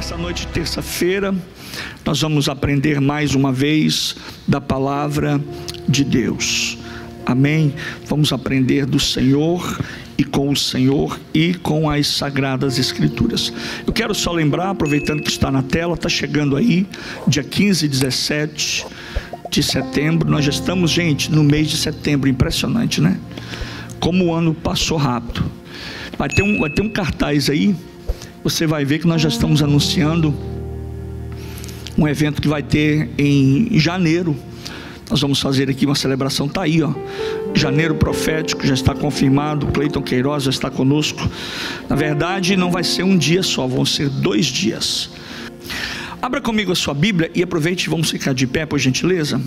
Nessa noite de terça-feira, nós vamos aprender mais uma vez da palavra de Deus. Amém? Vamos aprender do Senhor e com o Senhor e com as Sagradas Escrituras. Eu quero só lembrar, aproveitando que está na tela, está chegando aí, dia 15 e 17 de setembro. Nós já estamos, gente, no mês de setembro. Impressionante, né? Como o ano passou rápido. Vai ter um cartaz aí. Você vai ver que nós já estamos anunciando um evento que vai ter em janeiro. Nós vamos fazer aqui uma celebração, está aí, ó. Janeiro profético, já está confirmado. Cleiton Queiroz já está conosco. Na verdade, não vai ser um dia só, vão ser 2 dias. Abra comigo a sua Bíblia e aproveite, vamos ficar de pé, por gentileza.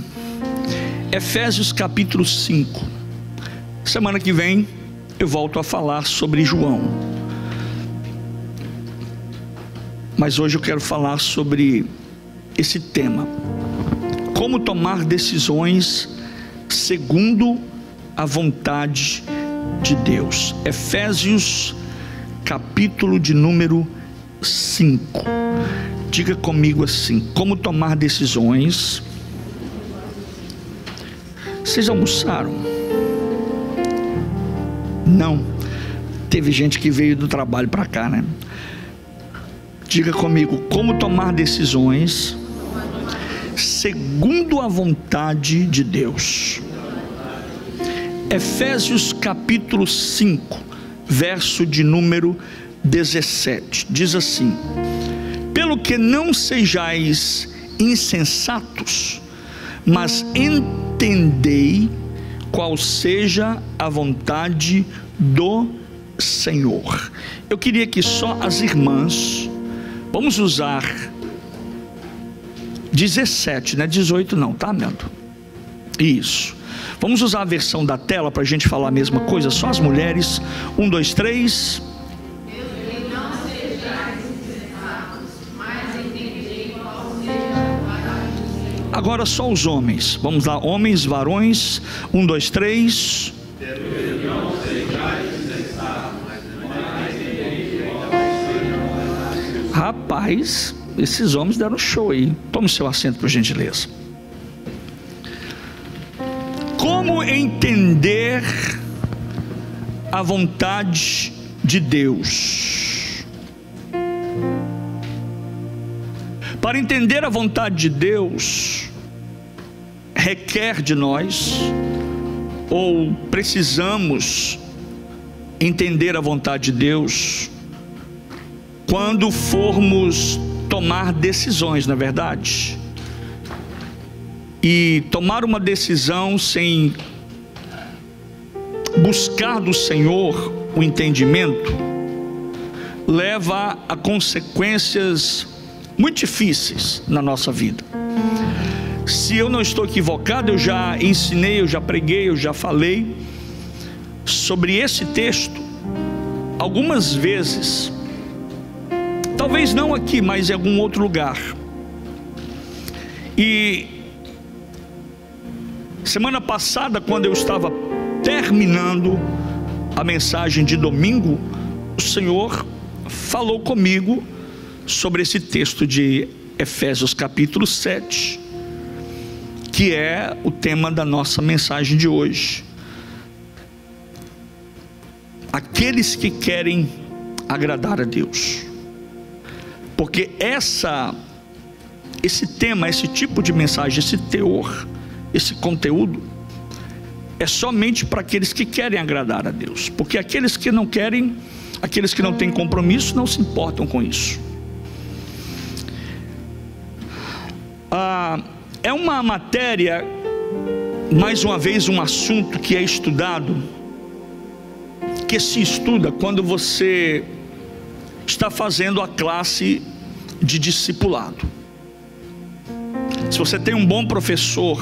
Efésios capítulo 5. Semana que vem eu volto a falar sobre João. Mas hoje eu quero falar sobre esse tema: como tomar decisões segundo a vontade de Deus. Efésios capítulo de número 5. Diga comigo assim: como tomar decisões. Vocês almoçaram? Não. Teve gente que veio do trabalho para cá, né? Diga comigo: como tomar decisões segundo a vontade de Deus. Efésios capítulo 5, verso de número 17, diz assim: pelo que não sejais insensatos, mas entendei qual seja a vontade do Senhor. Eu queria que só as irmãs, vamos usar 17, não é 18 não, tá, Mendo? Isso. Vamos usar a versão da tela para a gente falar a mesma coisa, só as mulheres. 1, 2, 3. Agora só os homens. Vamos lá, homens, varões. 1, 2, 3. Rapaz, esses homens deram show aí. Tome seu assento, por gentileza. Como entender a vontade de Deus? Para entender a vontade de Deus, requer de nós, ou precisamos entender a vontade de Deus quando formos tomar decisões, não é verdade? E tomar uma decisão sem buscar do Senhor o entendimento leva a consequências muito difíceis na nossa vida. Se eu não estou equivocado, eu já ensinei, eu já preguei, eu já falei sobre esse texto algumas vezes. Talvez não aqui, mas em algum outro lugar. E semana passada, quando eu estava terminando a mensagem de domingo, o Senhor falou comigo sobre esse texto de Efésios capítulo 7, que é o tema da nossa mensagem de hoje. Aqueles que querem agradar a Deus. Porque esse tema, esse tipo de mensagem, esse teor, esse conteúdo é somente para aqueles que querem agradar a Deus. Porque aqueles que não querem, aqueles que não têm compromisso, não se importam com isso. É uma matéria, mais uma vez um assunto que é estudado, que se estuda quando você está fazendo a classe de discipulado. Se você tem um bom professor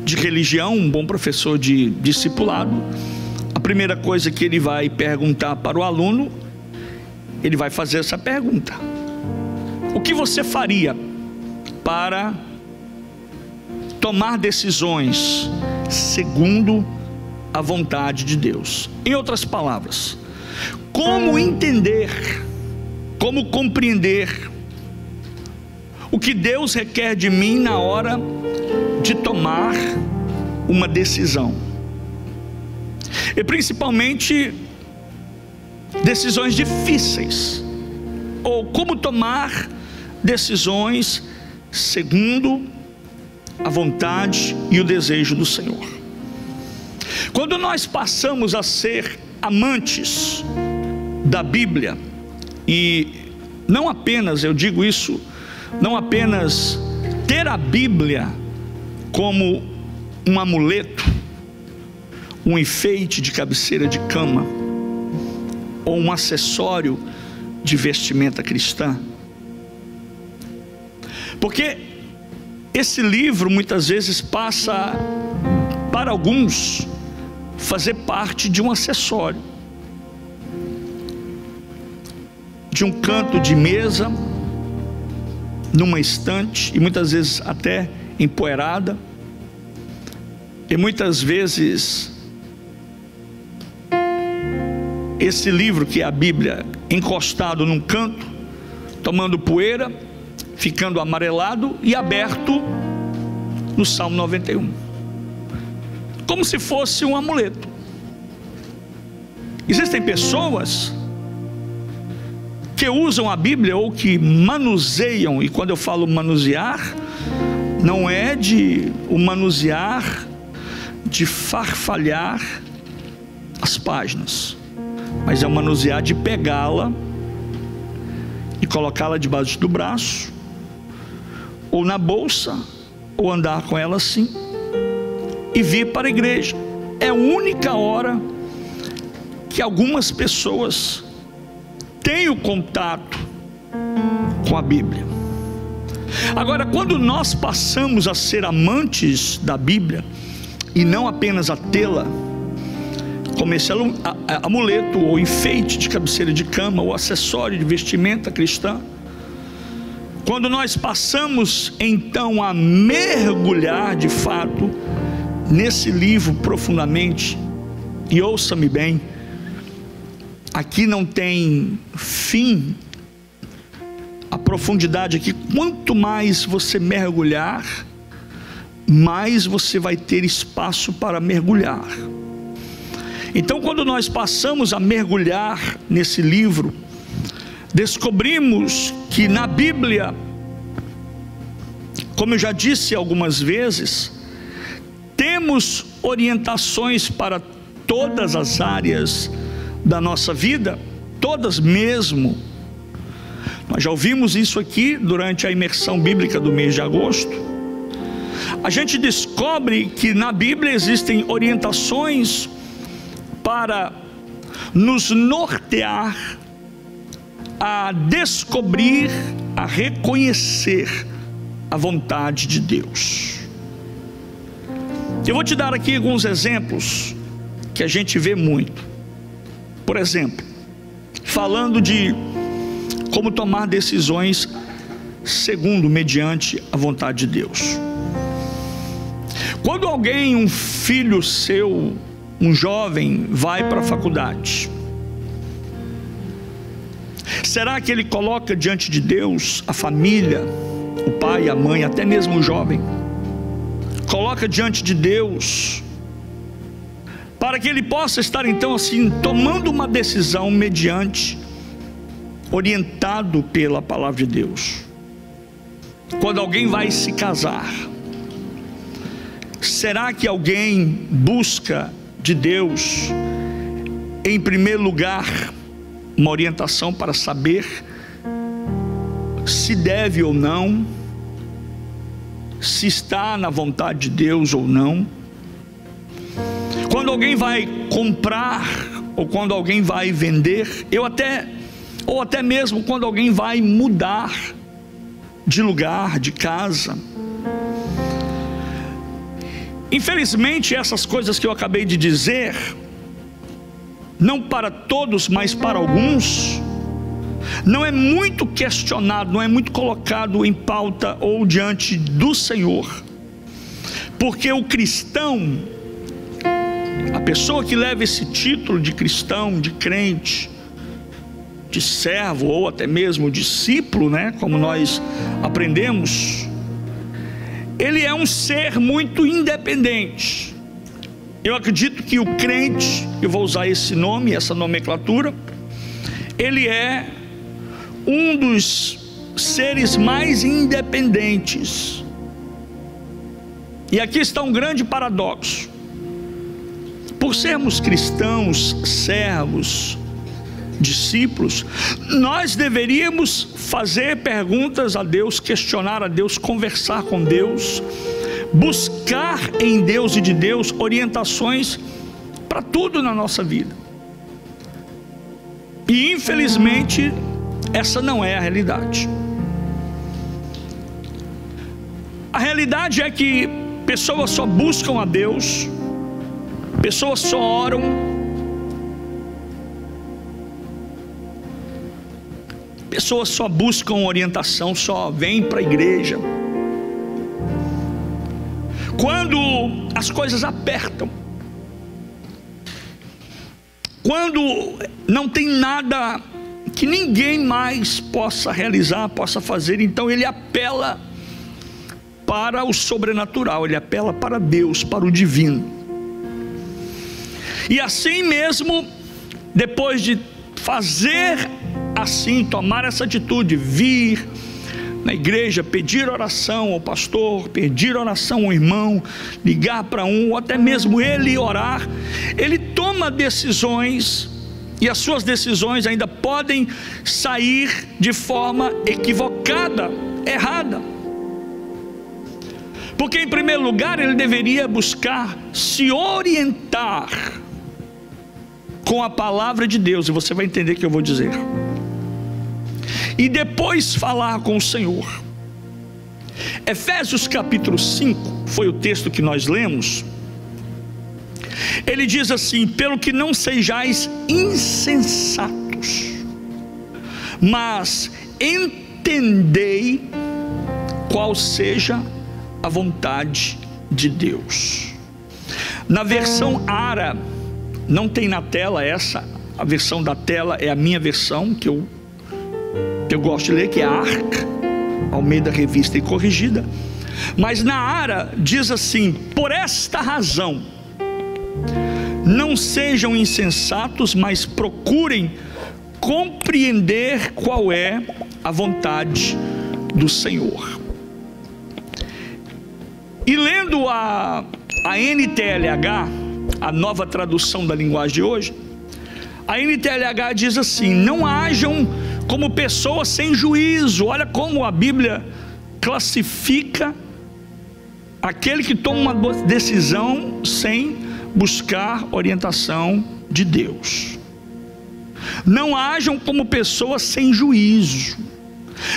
de religião, um bom professor de discipulado, a primeira coisa que ele vai perguntar para o aluno, ele vai fazer essa pergunta: o que você faria para tomar decisões segundo a vontade de Deus? Em outras palavras, como entender como compreender o que Deus requer de mim na hora de tomar uma decisão, e principalmente decisões difíceis, ou como tomar decisões segundo a vontade e o desejo do Senhor. Quando nós passamos a ser amantes da Bíblia, e não apenas, eu digo isso, não apenas ter a Bíblia como um amuleto, um enfeite de cabeceira de cama, ou um acessório de vestimenta cristã, porque esse livro muitas vezes passa, para alguns, fazer parte de um acessório, de um canto de mesa, numa estante, e muitas vezes até empoeirada, e muitas vezes esse livro, que é a Bíblia, encostado num canto, tomando poeira, ficando amarelado e aberto no Salmo 91, como se fosse um amuleto. Existem pessoas que usam a Bíblia, ou que manuseiam, e quando eu falo manusear, não é de o manusear de farfalhar as páginas, mas é o manusear de pegá-la e colocá-la debaixo do braço, ou na bolsa, ou andar com ela assim, e vir para a igreja. É a única hora que algumas pessoas têm o contato com a Bíblia. Agora, quando nós passamos a ser amantes da Bíblia, e não apenas a tê-la como esse amuleto, ou enfeite de cabeceira de cama, ou acessório de vestimenta cristã, quando nós passamos então a mergulhar de fato nesse livro profundamente, e ouça-me bem, aqui não tem fim, a profundidade aqui, quanto mais você mergulhar, mais você vai ter espaço para mergulhar. Então, quando nós passamos a mergulhar nesse livro, descobrimos que na Bíblia, como eu já disse algumas vezes, temos orientações para todas as áreas da nossa vida, todas mesmo. Nós já ouvimos isso aqui durante a imersão bíblica do mês de agosto. A gente descobre que na Bíblia existem orientações para nos nortear a descobrir, a reconhecer a vontade de Deus. Eu vou te dar aqui alguns exemplos que a gente vê muito. Por exemplo, falando de como tomar decisões segundo, mediante a vontade de Deus. Quando alguém, um filho seu, um jovem, vai para a faculdade, será que ele coloca diante de Deus a família, o pai, a mãe, até mesmo o jovem, coloca diante de Deus, para que ele possa estar então assim, tomando uma decisão mediante, orientado pela palavra de Deus? Quando alguém vai se casar, será que alguém busca de Deus, em primeiro lugar, uma orientação para saber se deve ou não, se está na vontade de Deus ou não? Quando alguém vai comprar, ou quando alguém vai vender, ou até mesmo quando alguém vai mudar de lugar, de casa. Infelizmente, essas coisas que eu acabei de dizer, não para todos, mas para alguns, não é muito questionado, não é muito colocado em pauta ou diante do Senhor, porque o cristão, a pessoa que leva esse título de cristão, de crente, de servo ou até mesmo discípulo, né, como nós aprendemos, ele é um ser muito independente. Eu acredito que o crente, eu vou usar esse nome, essa nomenclatura, ele é um dos seres mais independentes. E aqui está um grande paradoxo. Por sermos cristãos, servos, discípulos, nós deveríamos fazer perguntas a Deus, questionar a Deus, conversar com Deus, buscar em Deus e de Deus orientações para tudo na nossa vida. E infelizmente essa não é a realidade. A realidade é que pessoas só buscam a Deus, pessoas só oram, pessoas só buscam orientação, só vêm para a igreja quando as coisas apertam, quando não tem nada que ninguém mais possa realizar, possa fazer. Então ele apela para o sobrenatural, ele apela para Deus, para o divino. E assim mesmo, depois de fazer assim, tomar essa atitude, vir na igreja, pedir oração ao pastor, pedir oração ao irmão, ligar para um, ou até mesmo ele orar, ele toma decisões, e as suas decisões ainda podem sair de forma equivocada, errada. Porque em primeiro lugar ele deveria buscar se orientar com a palavra de Deus, e você vai entender o que eu vou dizer, e depois falar com o Senhor. Efésios capítulo 5, foi o texto que nós lemos. Ele diz assim: pelo que não sejais insensatos, mas entendei qual seja a vontade de Deus. Na versão ARA, não tem na tela essa, a versão da tela é a minha versão, que eu gosto de ler, que é a Arca, Almeida Revista e Corrigida. Mas na ARA diz assim: por esta razão, não sejam insensatos, mas procurem compreender qual é a vontade do Senhor. E lendo a NTLH, a nova tradução da linguagem de hoje, a NTLH diz assim: não hajam como pessoas sem juízo. Olha como a Bíblia classifica aquele que toma uma decisão sem buscar orientação de Deus. Não hajam como pessoas sem juízo,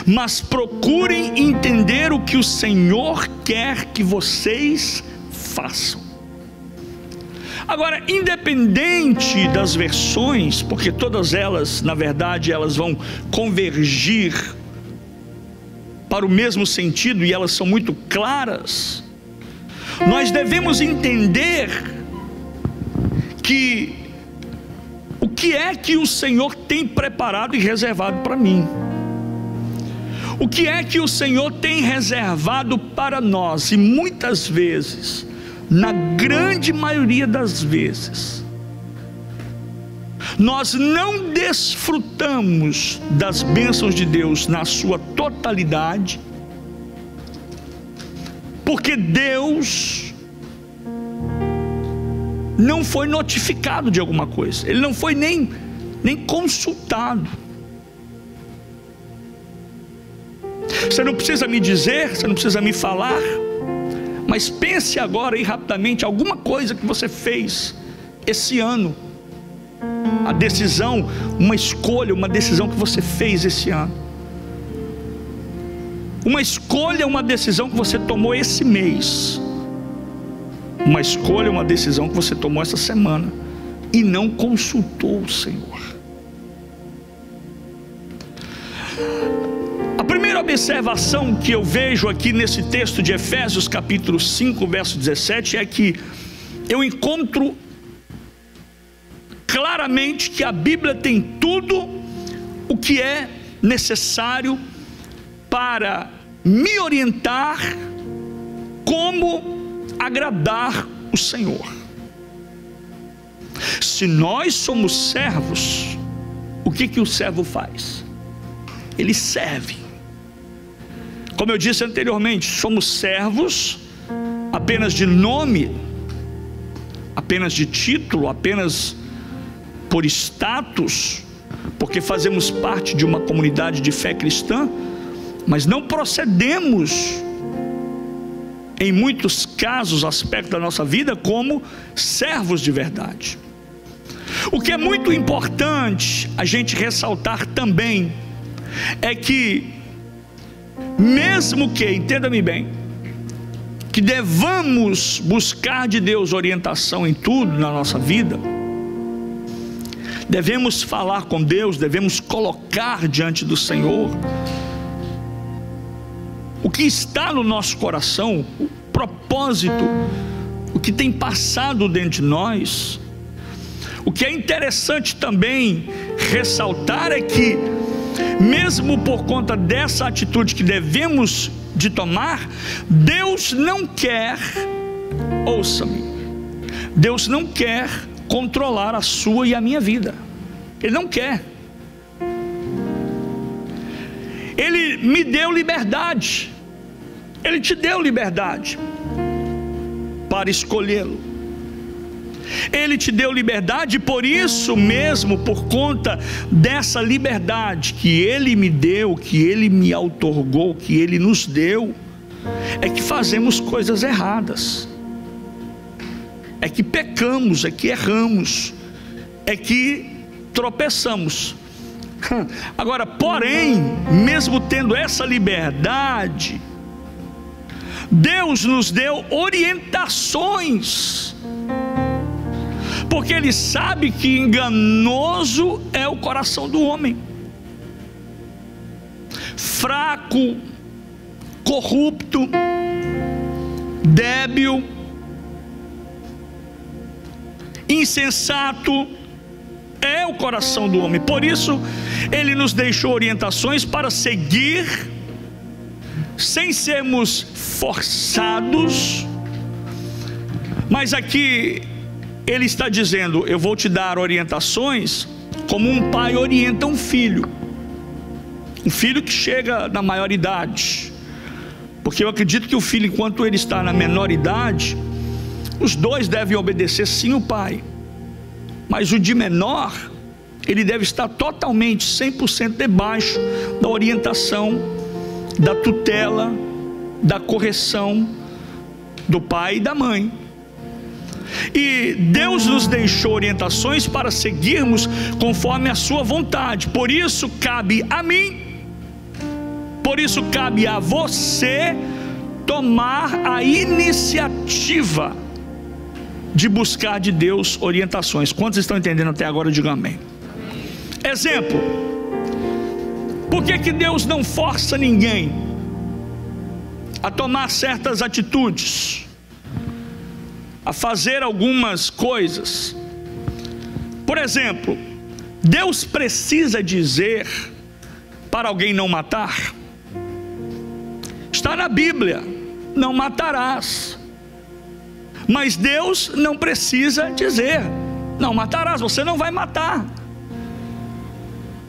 mas procurem entender o que o Senhor quer que vocês façam. Agora, independente das versões, porque todas elas, na verdade, elas vão convergir para o mesmo sentido e elas são muito claras, nós devemos entender que o que é que o Senhor tem preparado e reservado para mim. O que é que o Senhor tem reservado para nós? E muitas vezes, na grande maioria das vezes, nós não desfrutamos das bênçãos de Deus na sua totalidade, porque Deus não foi notificado de alguma coisa, Ele não foi nem consultado. Você não precisa me dizer, você não precisa me falar, mas pense agora aí rapidamente alguma coisa que você fez esse ano, a decisão, uma escolha, uma decisão que você fez esse ano, uma escolha, uma decisão que você tomou esse mês, uma escolha, uma decisão que você tomou essa semana e não consultou o Senhor. A primeira observação que eu vejo aqui nesse texto de Efésios capítulo 5, verso 17, é que eu encontro claramente que a Bíblia tem tudo o que é necessário para me orientar como agradar o Senhor. Se nós somos servos, o que o servo faz? Ele serve. Como eu disse anteriormente, somos servos apenas de nome, apenas de título, apenas por status, porque fazemos parte de uma comunidade de fé cristã, mas não procedemos, em muitos casos, aspectos da nossa vida, como servos de verdade. O que é muito importante a gente ressaltar também é que, mesmo que, entenda-me bem, que devamos buscar de Deus orientação em tudo na nossa vida, devemos falar com Deus, devemos colocar diante do Senhor o que está no nosso coração, o propósito, o que tem passado dentro de nós. O que é interessante também ressaltar é que, mesmo por conta dessa atitude que devemos de tomar, Deus não quer, ouça-me, Deus não quer controlar a sua e a minha vida. Ele não quer. Ele me deu liberdade, Ele te deu liberdade para escolhê-lo. Ele te deu liberdade, e por isso mesmo, por conta dessa liberdade que Ele me deu, que Ele me outorgou, que Ele nos deu, é que fazemos coisas erradas, é que pecamos, é que erramos, é que tropeçamos. Agora, porém, mesmo tendo essa liberdade, Deus nos deu orientações, porque Ele sabe que enganoso é o coração do homem, fraco, corrupto, débil, insensato é o coração do homem. Por isso Ele nos deixou orientações para seguir, sem sermos forçados. Mas aqui Ele está dizendo: eu vou te dar orientações como um pai orienta um filho que chega na maioridade, porque eu acredito que o filho, enquanto ele está na menor idade, os dois devem obedecer sim o pai, mas o de menor, ele deve estar totalmente, 100% debaixo da orientação, da tutela, da correção do pai e da mãe. E Deus nos deixou orientações para seguirmos conforme a sua vontade. Por isso cabe a mim, por isso cabe a você tomar a iniciativa de buscar de Deus orientações. Quantos estão entendendo até agora? Diga amém. Exemplo: por que Deus não força ninguém a tomar certas atitudes, a fazer algumas coisas? Por exemplo, Deus precisa dizer para alguém não matar? Está na Bíblia: não matarás. Mas Deus não precisa dizer: não matarás, você não vai matar.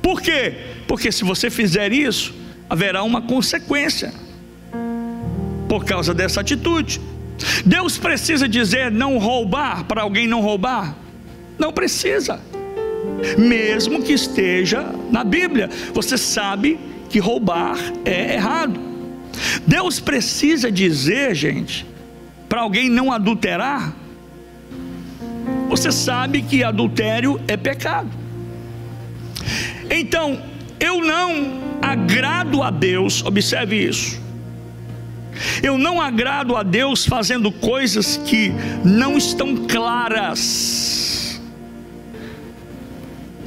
Por quê? Porque se você fizer isso, haverá uma consequência por causa dessa atitude. Deus precisa dizer não roubar para alguém não roubar? Não precisa. Mesmo que esteja na Bíblia, você sabe que roubar é errado. Deus precisa dizer, gente, para alguém não adulterar? Você sabe que adultério é pecado. Então, eu não agrado a Deus, observe isso, eu não agrado a Deus fazendo coisas que não estão claras,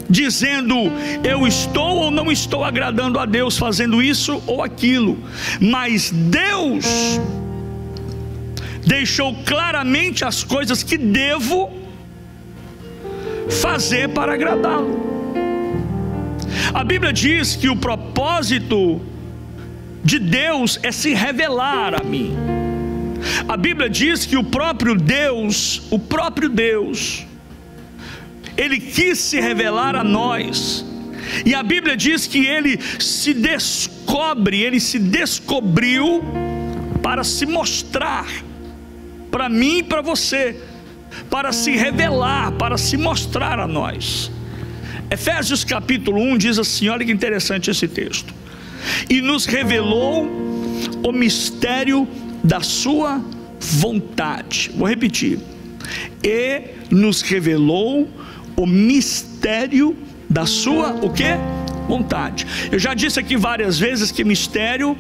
dizendo eu estou ou não estou agradando a Deus fazendo isso ou aquilo. Mas Deus deixou claramente as coisas que devo fazer para agradá-lo. A Bíblia diz que o propósito de Deus é se revelar a mim. A Bíblia diz que o próprio Deus, Ele quis se revelar a nós. E a Bíblia diz que Ele se descobriu para se mostrar para mim e para você, para se revelar, para se mostrar a nós. Efésios capítulo 1 diz assim, olha que interessante esse texto: e nos revelou o mistério da sua vontade. Vou repetir: e nos revelou o mistério da sua, o quê? Vontade. Eu já disse aqui várias vezes que mistério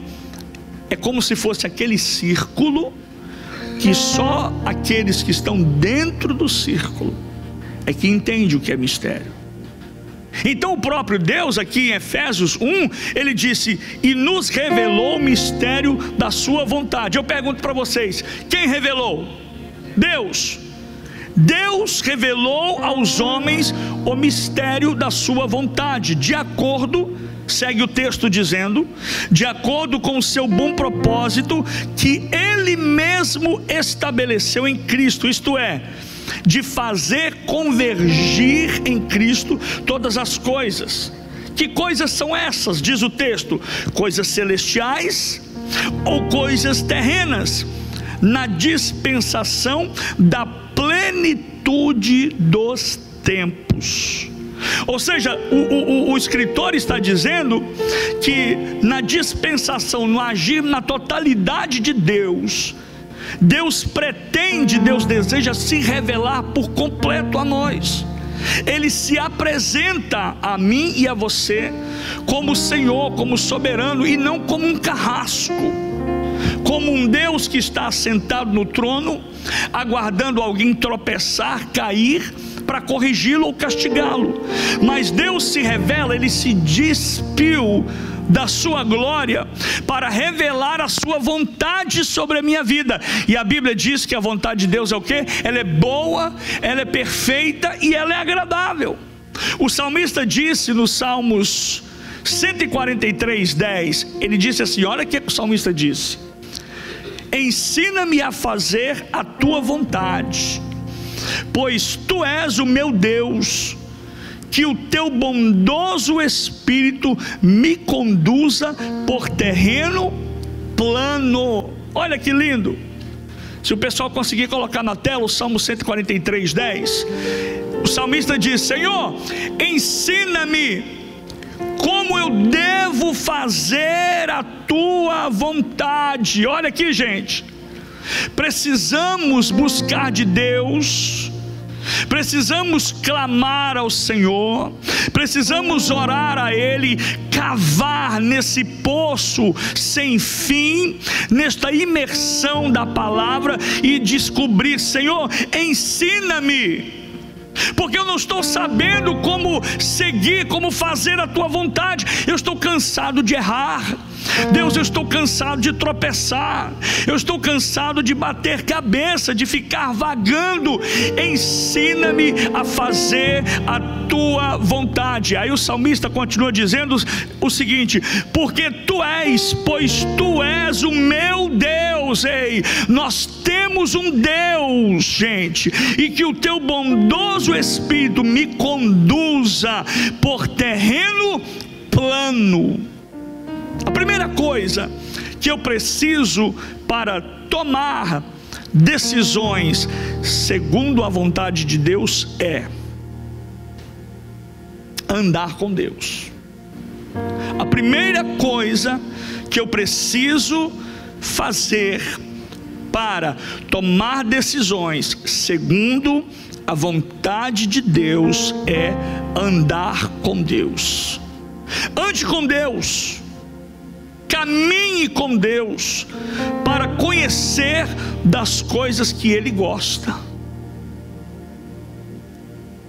é como se fosse aquele círculo que só aqueles que estão dentro do círculo é que entende o que é mistério. Então o próprio Deus aqui em Efésios 1, ele disse, e nos revelou o mistério da sua vontade. Eu pergunto para vocês, quem revelou? Deus. Deus revelou aos homens o mistério da sua vontade, de acordo, segue o texto dizendo, de acordo com o seu bom propósito, que Ele mesmo estabeleceu em Cristo, isto é, de fazer convergir em Cristo todas as coisas. Que coisas são essas? Diz o texto: coisas celestiais ou coisas terrenas, na dispensação da plenitude dos tempos. Ou seja, o escritor está dizendo que na dispensação, no agir na totalidade de Deus, Deus pretende, Deus deseja se revelar por completo a nós. Ele se apresenta a mim e a você como Senhor, como soberano, e não como um carrasco, como um Deus que está assentado no trono, aguardando alguém tropeçar, cair, para corrigi-lo ou castigá-lo. Mas Deus se revela, Ele se despiu da sua glória para revelar a sua vontade sobre a minha vida. E a Bíblia diz que a vontade de Deus é o quê? Ela é boa, ela é perfeita e ela é agradável. O salmista disse no Salmos 143:10, ele disse assim, olha o que o salmista disse: ensina-me a fazer a tua vontade, pois tu és o meu Deus. Que o teu bondoso Espírito me conduza por terreno plano. Olha que lindo. Se o pessoal conseguir colocar na tela o Salmo 143:10, o salmista diz: Senhor, ensina-me como eu devo fazer a tua vontade. Olha aqui, gente, precisamos buscar de Deus, precisamos clamar ao Senhor, precisamos orar a Ele, cavar nesse poço sem fim, nesta imersão da palavra e descobrir: Senhor, ensina-me, porque eu não estou sabendo como seguir, como fazer a tua vontade. Eu estou cansado de errar, Deus, eu estou cansado de tropeçar, eu estou cansado de bater cabeça, de ficar vagando. Ensina-me a fazer a tua vontade. Aí o salmista continua dizendo o seguinte: porque pois tu és o meu Deus. Ei, nós temos um Deus, gente, e que o teu bondoso Espírito me conduza por terreno plano. A primeira coisa que eu preciso para tomar decisões segundo a vontade de Deus é andar com Deus. A primeira coisa que eu preciso fazer para tomar decisões segundo a vontade de Deus é andar com Deus. Ande com Deus, caminhe com Deus para conhecer das coisas que Ele gosta.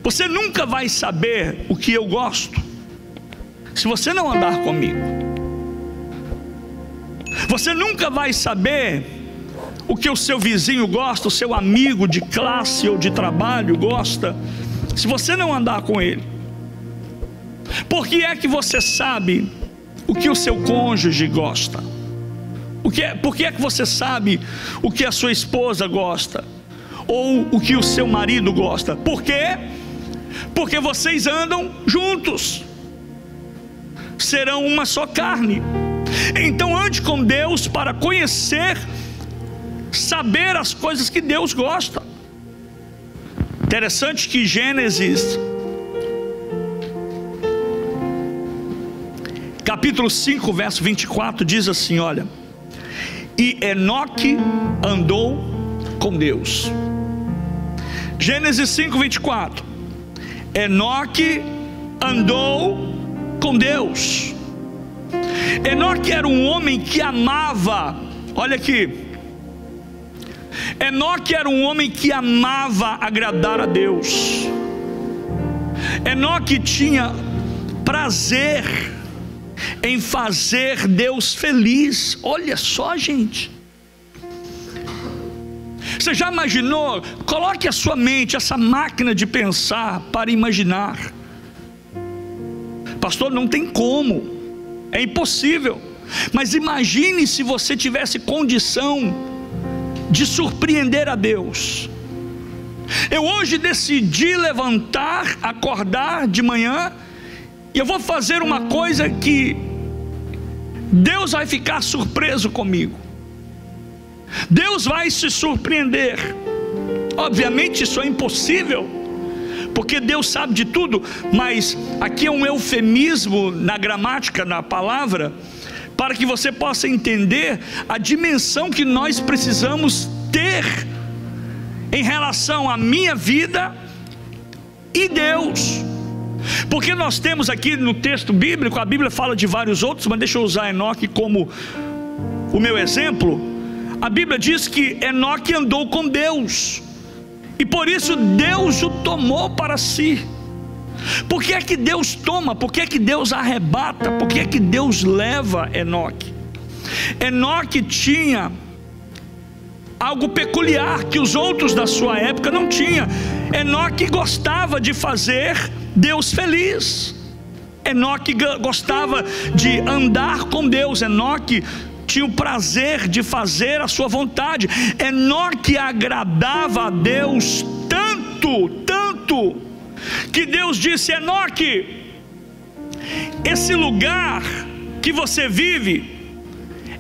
Você nunca vai saber o que eu gosto se você não andar comigo. Você nunca vai saber o que o seu vizinho gosta, o seu amigo de classe ou de trabalho gosta, se você não andar com ele. Por que é que você sabe o que o seu cônjuge gosta? Por que é que você sabe o que a sua esposa gosta? Ou o que o seu marido gosta? Por quê? Porque vocês andam juntos, serão uma só carne. Então ande com Deus para conhecer, saber as coisas que Deus gosta. Interessante que Gênesis capítulo 5, verso 24 diz assim, olha: e Enoque andou com Deus. Gênesis 5, 24. Enoque andou com Deus. Enoque era um homem que amava, olha aqui, Enoque era um homem que amava agradar a Deus. Enoque tinha prazer em fazer Deus feliz. Olha só, gente, você já imaginou? Coloque a sua mente, essa máquina de pensar, para imaginar. Pastor, não tem como, é impossível. Mas imagine se você tivesse condição de surpreender a Deus. Eu hoje decidi levantar, acordar de manhã, e eu vou fazer uma coisa que Deus vai ficar surpreso comigo. Deus vai se surpreender. Obviamente isso é impossível, porque Deus sabe de tudo, mas aqui é um eufemismo na gramática, na palavra, para que você possa entender a dimensão que nós precisamos ter em relação à minha vida e Deus. Porque nós temos aqui no texto bíblico, a Bíblia fala de vários outros, mas deixa eu usar Enoque como o meu exemplo. A Bíblia diz que Enoque andou com Deus, e por isso Deus o tomou para si. Por que é que Deus toma? Por que é que Deus arrebata? Por que é que Deus leva Enoque? Enoque tinha algo peculiar que os outros da sua época não tinham. Enoque gostava de fazer Deus feliz. Enoque gostava de andar com Deus. Enoque tinha o prazer de fazer a sua vontade. Enoque agradava a Deus tanto, que Deus disse: Enoque, esse lugar que você vive,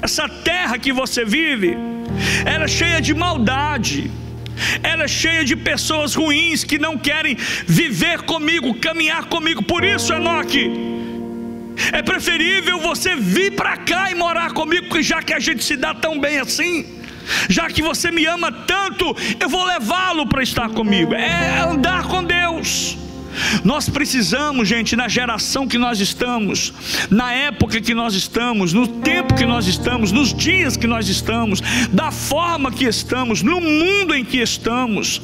essa terra que você vive, era cheia de maldade, era cheia de pessoas ruins que não querem viver comigo, caminhar comigo. Por isso, Enoque, é preferível você vir para cá e morar comigo, porque já que a gente se dá tão bem assim, já que você me ama tanto, eu vou levá-lo para estar comigo. É andar com Deus. Nós precisamos, gente, na geração que nós estamos, na época que nós estamos, no tempo que nós estamos, nos dias que nós estamos, da forma que estamos, no mundo em que estamos,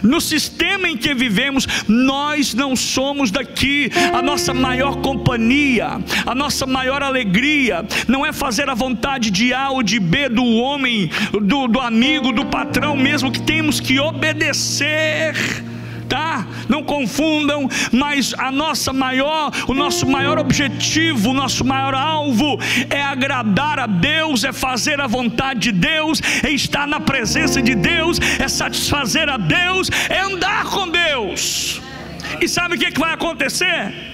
no sistema em que vivemos, nós não somos daqui. A nossa maior companhia, a nossa maior alegria, não é fazer a vontade de A ou de B, do homem, do amigo, do patrão mesmo, que temos que obedecer, tá? Não confundam, mas o nosso maior objetivo, o nosso maior alvo é agradar a Deus, é fazer a vontade de Deus, é estar na presença de Deus, é satisfazer a Deus, é andar com Deus. E sabe o que vai acontecer?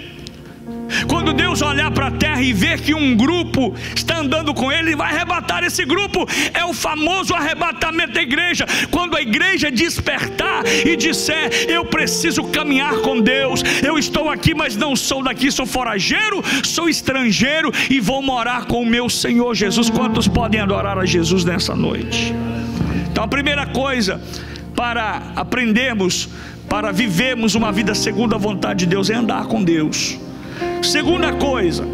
Quando Deus olhar para a terra e ver que um grupo está andando com Ele, Ele vai arrebatar esse grupo. É o famoso arrebatamento da igreja. Quando a igreja despertar e disser: eu preciso caminhar com Deus, eu estou aqui, mas não sou daqui, sou forageiro, sou estrangeiro e vou morar com o meu Senhor Jesus. Quantos podem adorar a Jesus nessa noite? Então a primeira coisa para aprendermos, para vivermos uma vida segundo a vontade de Deus, é andar com Deus. Segunda coisa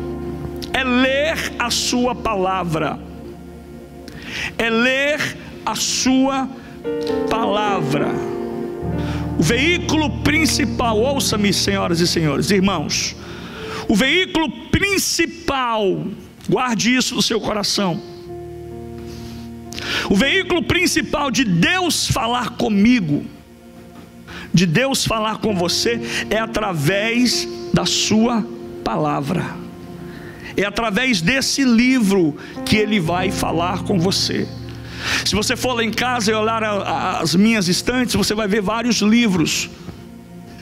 é ler a sua palavra. É ler a sua palavra. O veículo principal, ouça-me, senhoras e senhores, irmãos, o veículo principal, guarde isso no seu coração, o veículo principal de Deus falar comigo, de Deus falar com você, é através da sua palavra. É através desse livro que Ele vai falar com você. Se você for lá em casa e olhar as minhas estantes, você vai ver vários livros,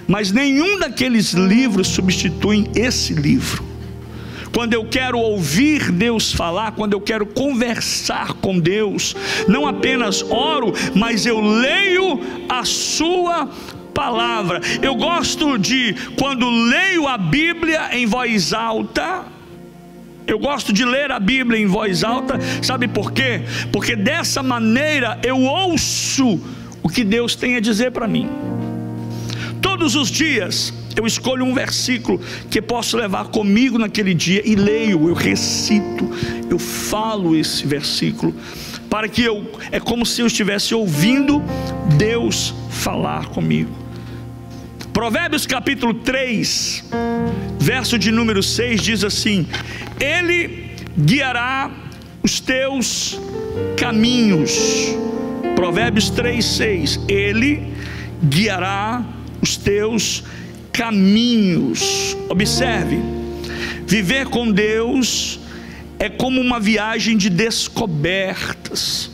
mas nenhum daqueles livros substitui esse livro. Quando eu quero ouvir Deus falar, quando eu quero conversar com Deus, não apenas oro, mas eu leio a sua palavra. Eu gosto de, quando leio a Bíblia em voz alta, eu gosto de ler a Bíblia em voz alta, sabe por quê? Porque dessa maneira eu ouço o que Deus tem a dizer para mim. Todos os dias eu escolho um versículo que posso levar comigo naquele dia e leio, eu recito, eu falo esse versículo, para que é como se eu estivesse ouvindo Deus falar comigo. Provérbios capítulo 3, verso de número 6 diz assim: Ele guiará os teus caminhos. Provérbios 3, 6. Ele guiará os teus caminhos. Observe, viver com Deus é como uma viagem de descobertas.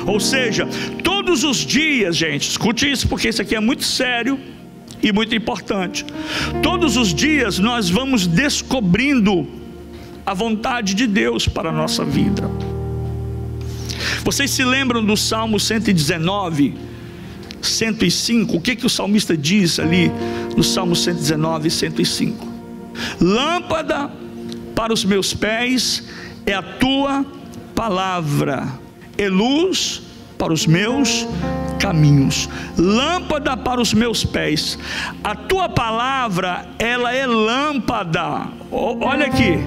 Ou seja, todos os dias, gente, escute isso, porque isso aqui é muito sério e muito importante. Todos os dias nós vamos descobrindo a vontade de Deus para a nossa vida. Vocês se lembram do Salmo 119, 105? O que o salmista diz ali no Salmo 119, 105? Lâmpada para os meus pés é a tua palavra, e luz para os meus caminhos. Lâmpada para os meus pés. A tua palavra, ela é lâmpada. Olha aqui.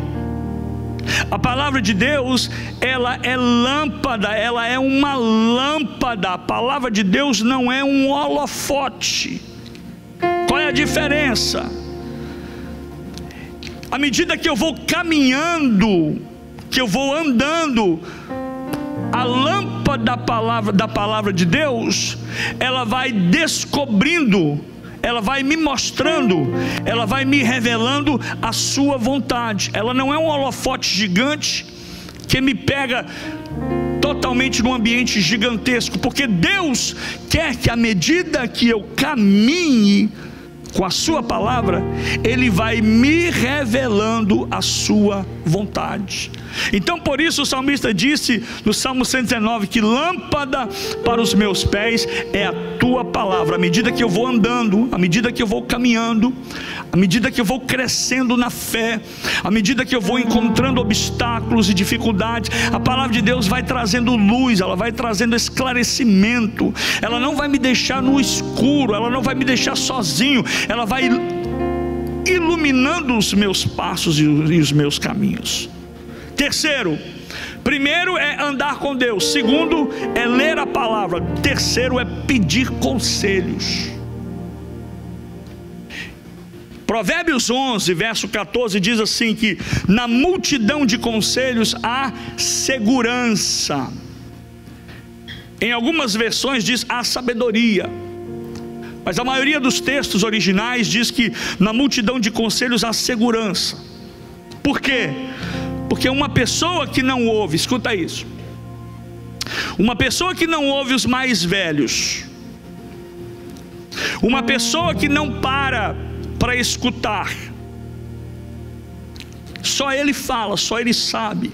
A palavra de Deus, ela é lâmpada, ela é uma lâmpada. A palavra de Deus não é um holofote. Qual é a diferença? À medida que eu vou caminhando, que eu vou andando, a lâmpada da palavra de Deus, ela vai descobrindo, ela vai me mostrando, ela vai me revelando a sua vontade. Ela não é um holofote gigante que me pega totalmente num ambiente gigantesco, porque Deus quer que à medida que eu caminhe com a sua palavra, Ele vai me revelando a sua vontade. Então por isso o salmista disse no Salmo 119 que lâmpada para os meus pés é a tua palavra. À medida que eu vou andando, à medida que eu vou caminhando, à medida que eu vou crescendo na fé, à medida que eu vou encontrando obstáculos e dificuldades, a palavra de Deus vai trazendo luz, ela vai trazendo esclarecimento, ela não vai me deixar no escuro, ela não vai me deixar sozinho, ela vai iluminando os meus passos e os meus caminhos. Terceiro, primeiro é andar com Deus. Segundo é ler a palavra. Terceiro é pedir conselhos. Provérbios 11, verso 14 diz assim que na multidão de conselhos há segurança. Em algumas versões diz há sabedoria, mas a maioria dos textos originais diz que na multidão de conselhos há segurança. Por quê? Porque uma pessoa que não ouve, escuta isso, uma pessoa que não ouve os mais velhos, uma pessoa que não para escutar, só ele fala, só ele sabe,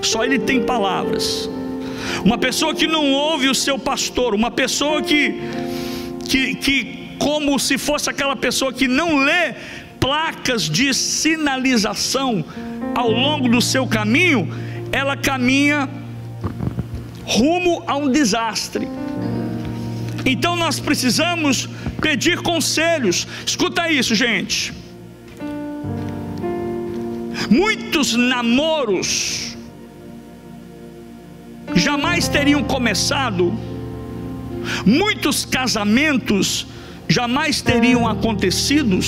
só ele tem palavras. Uma pessoa que não ouve o seu pastor, uma pessoa que como se fosse aquela pessoa que não lê placas de sinalização ao longo do seu caminho, ela caminha rumo a um desastre. Então nós precisamos pedir conselhos. Escuta isso, gente. Muitos namoros jamais teriam começado, muitos casamentos jamais teriam acontecido,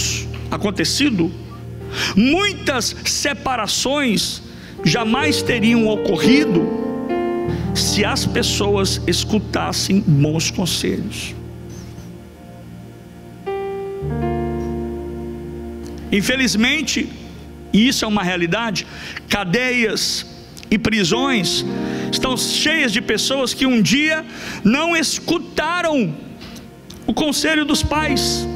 muitas separações jamais teriam ocorrido se as pessoas escutassem bons conselhos. Infelizmente, e isso é uma realidade, cadeias e prisões estão cheias de pessoas que um dia não escutaram o conselho dos pais.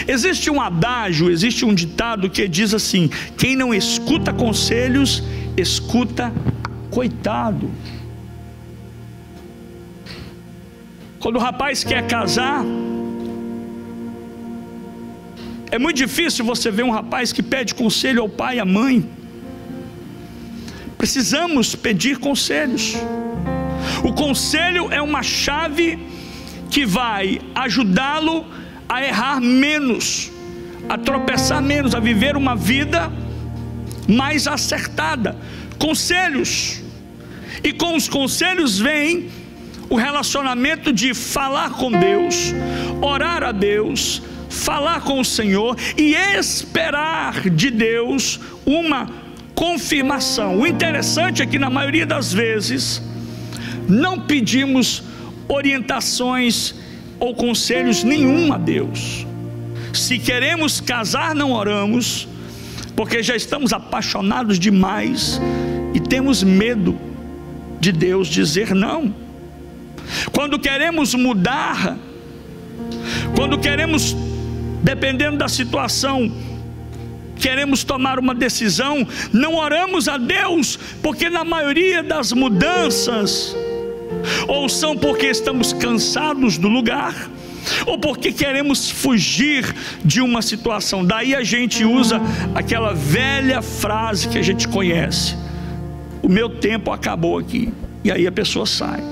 Existe um adágio, existe um ditado que diz assim: quem não escuta conselhos, escuta coitado. Quando o rapaz quer casar, é muito difícil você ver um rapaz que pede conselho ao pai e à mãe. Precisamos pedir conselhos. O conselho é uma chave que vai ajudá-lo a errar menos, a tropeçar menos, a viver uma vida mais acertada. Conselhos. E com os conselhos vem o relacionamento de falar com Deus, orar a Deus, falar com o Senhor e esperar de Deus uma confirmação. O interessante é que na maioria das vezes não pedimos orientações ou conselhos nenhum a Deus. Se queremos casar, não oramos, porque já estamos apaixonados demais e temos medo de Deus dizer não. Quando queremos mudar, quando queremos, dependendo da situação, queremos tomar uma decisão, não oramos a Deus, porque na maioria das mudanças, ou são porque estamos cansados do lugar, ou porque queremos fugir de uma situação. Daí a gente usa aquela velha frase que a gente conhece: o meu tempo acabou aqui. E aí a pessoa sai.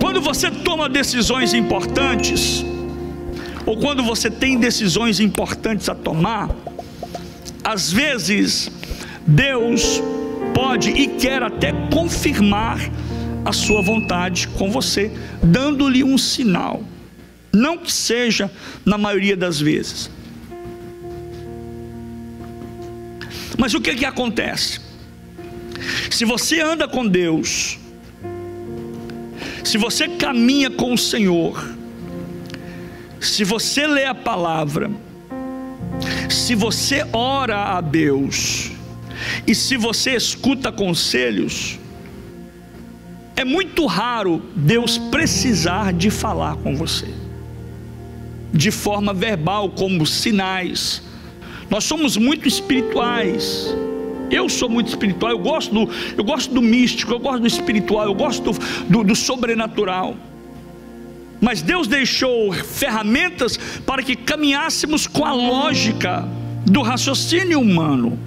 Quando você toma decisões importantes, ou quando você tem decisões importantes a tomar, às vezes Deus pode e quer até confirmar a sua vontade com você, dando-lhe um sinal, não que seja na maioria das vezes. Mas o que acontece? Se você anda com Deus, se você caminha com o Senhor, se você lê a palavra, se você ora a Deus, e se você escuta conselhos, é muito raro Deus precisar de falar com você de forma verbal, como sinais. Nós somos muito espirituais. Eu sou muito espiritual, eu gosto do místico, eu gosto do espiritual, eu gosto do sobrenatural. Mas Deus deixou ferramentas para que caminhássemos com a lógica do raciocínio humano.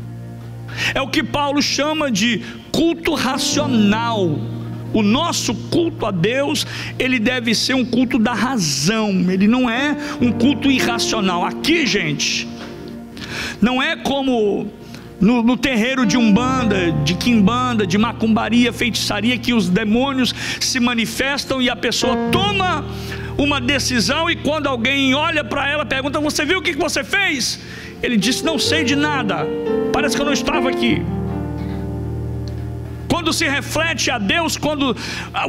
É o que Paulo chama de culto racional. O nosso culto a Deus, ele deve ser um culto da razão, ele não é um culto irracional. Aqui, gente, não é como no terreiro de umbanda, de quimbanda, de macumbaria, feitiçaria, que os demônios se manifestam e a pessoa toma uma decisão, e quando alguém olha para ela, pergunta: você viu o que você fez? Ele disse: não sei de nada, parece que eu não estava aqui. Quando se reflete a Deus, quando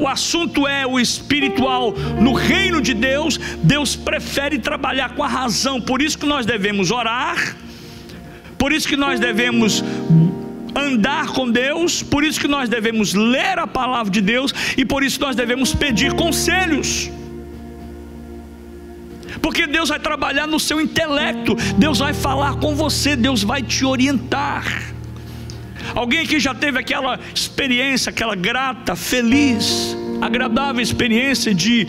o assunto é o espiritual no reino de Deus, Deus prefere trabalhar com a razão. Por isso que nós devemos orar, por isso que nós devemos andar com Deus, por isso que nós devemos ler a palavra de Deus, e por isso nós devemos pedir conselhos. Porque Deus vai trabalhar no seu intelecto, Deus vai falar com você, Deus vai te orientar. Alguém aqui já teve aquela experiência, aquela grata, feliz, agradável experiência de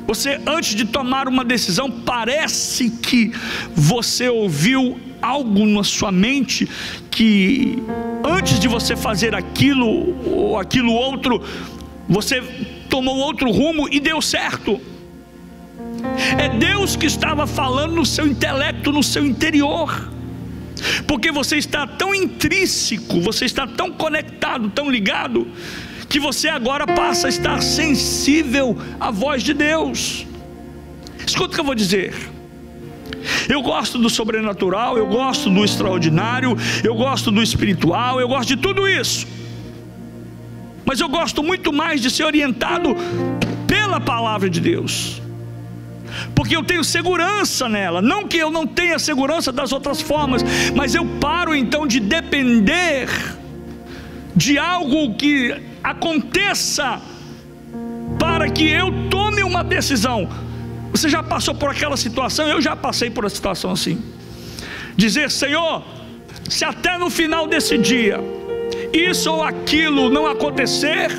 você, antes de tomar uma decisão, parece que você ouviu algo na sua mente, que antes de você fazer aquilo ou aquilo outro, você tomou outro rumo e deu certo? É Deus que estava falando no seu intelecto, no seu interior, porque você está tão intrínseco, você está tão conectado, tão ligado, que você agora passa a estar sensível à voz de Deus. Escuta o que eu vou dizer. Eu gosto do sobrenatural, eu gosto do extraordinário, eu gosto do espiritual, eu gosto de tudo isso, mas eu gosto muito mais de ser orientado pela palavra de Deus. porque eu tenho segurança nela. Não que eu não tenha segurança das outras formas, mas eu paro então de depender de algo que aconteça para que eu tome uma decisão. Você já passou por aquela situação? Eu já passei por uma situação assim. Dizer: Senhor, se até no final desse dia isso ou aquilo não acontecer,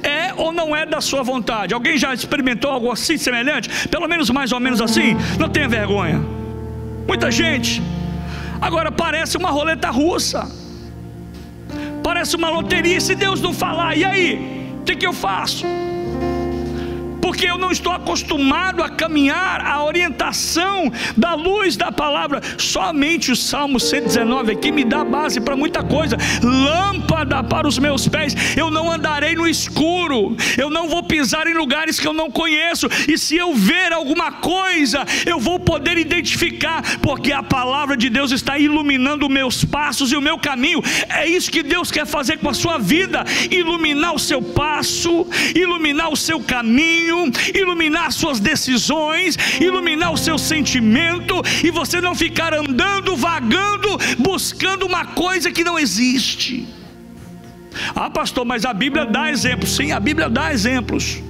é ou não é da sua vontade? Alguém já experimentou algo assim semelhante? Pelo menos mais ou menos assim? Não tenha vergonha. Muita gente. Agora parece uma roleta russa, parece uma loteria. Se Deus não falar, e aí? O que eu faço? Porque eu não estou acostumado a caminhar a orientação da luz da palavra. Somente o Salmo 119 aqui me dá base para muita coisa. Lâmpada para os meus pés. Eu não andarei no escuro, eu não vou pisar em lugares que eu não conheço, e se eu ver alguma coisa, eu vou poder identificar, porque a palavra de Deus está iluminando meus passos e o meu caminho. É isso que Deus quer fazer com a sua vida: iluminar o seu passo, iluminar o seu caminho, iluminar suas decisões, iluminar o seu sentimento, e você não ficar andando, vagando, buscando uma coisa que não existe. Ah, pastor, mas a Bíblia dá exemplos. Sim, a Bíblia dá exemplos